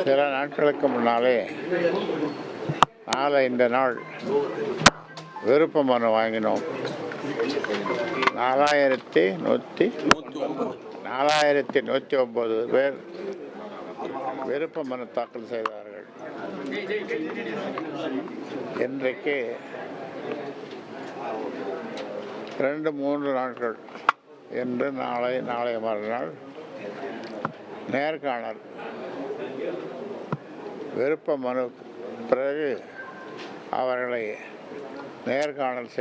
சில நாட்களுக்கு முன்னாலே இந்த நாள் விருப்ப மனு வாங்கினோம். 4109 பேர் விருப்ப மனு தாக்கல் செய்தார்கள். இன்றைக்கு 2-3 நாட்கள், இன்று நாளை மறுநாள் நேர்காணல். விருப்ப மனு பிறகு அவர்களை நேர்காணல்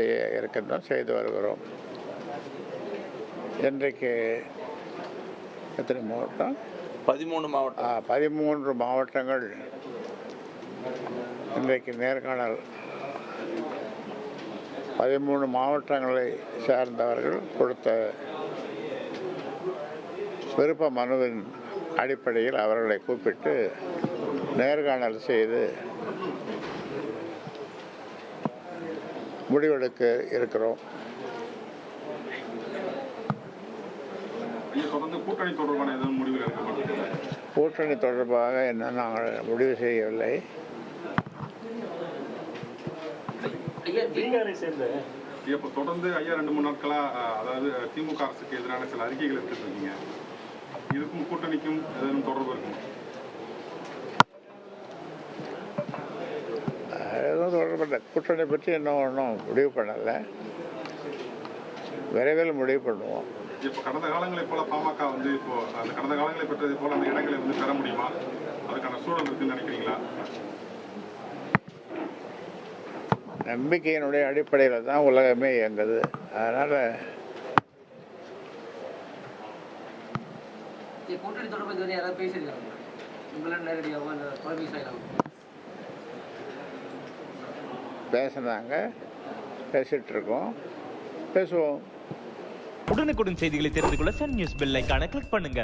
செய்து வருகிறோம். இன்றைக்கு எத்தனை மாவட்டம்? 13 மாவட்டங்கள் இன்றைக்கு நேர்காணல். 13 மாவட்டங்களை சேர்ந்தவர்கள் கொடுத்த விருப்ப மனுவின் அடிப்படையில் அவர்களை கூப்பிட்டு நேர்காணல் செய்து முடிவெடுக்க இருக்கிறோம். கூட்டணி தொடர்பாக என்ன நாங்கள் முடிவு செய்யவில்லை. தொடர்ந்து ஐயா 2-3 நாட்களா, அதாவது திமுக அரசுக்கு எதிரான சில அறிக்கைகள் எடுத்துருக்கீங்க. இதுக்கும் கூட்டணிக்கும் ஏதேனும் தொடர்பு இருக்கும்? எதுவும் தொடர்பு இல்லை. கூட்டணி பற்றி இன்னும் ஒன்றும் முடிவு பண்ணலை. விரைவில் முடிவு பண்ணுவோம். இப்போ கடந்த காலங்களை போல பாமக இப்போ அந்த கடந்த காலங்களை பெற்றதை போல அந்த இடங்களை பெற முடியுமா? அதுக்கான சூழல் இருக்குன்னு நினைக்கிறீங்களா? நம்பிக்கையினுடைய அடிப்படையில் தான் உலகமே இயங்குது. அதனால் கூட்டணி தொடர்பு யாராவது பேசியிருக்காங்க? பேசினாங்க, பேசிட்டு இருக்கோம், பேசுவோம். உடனுக்குடன் செய்திகளை தெரிந்து கொள்ள சன் நியூஸ் பெல் ஐகானை கிளிக் பண்ணுங்க.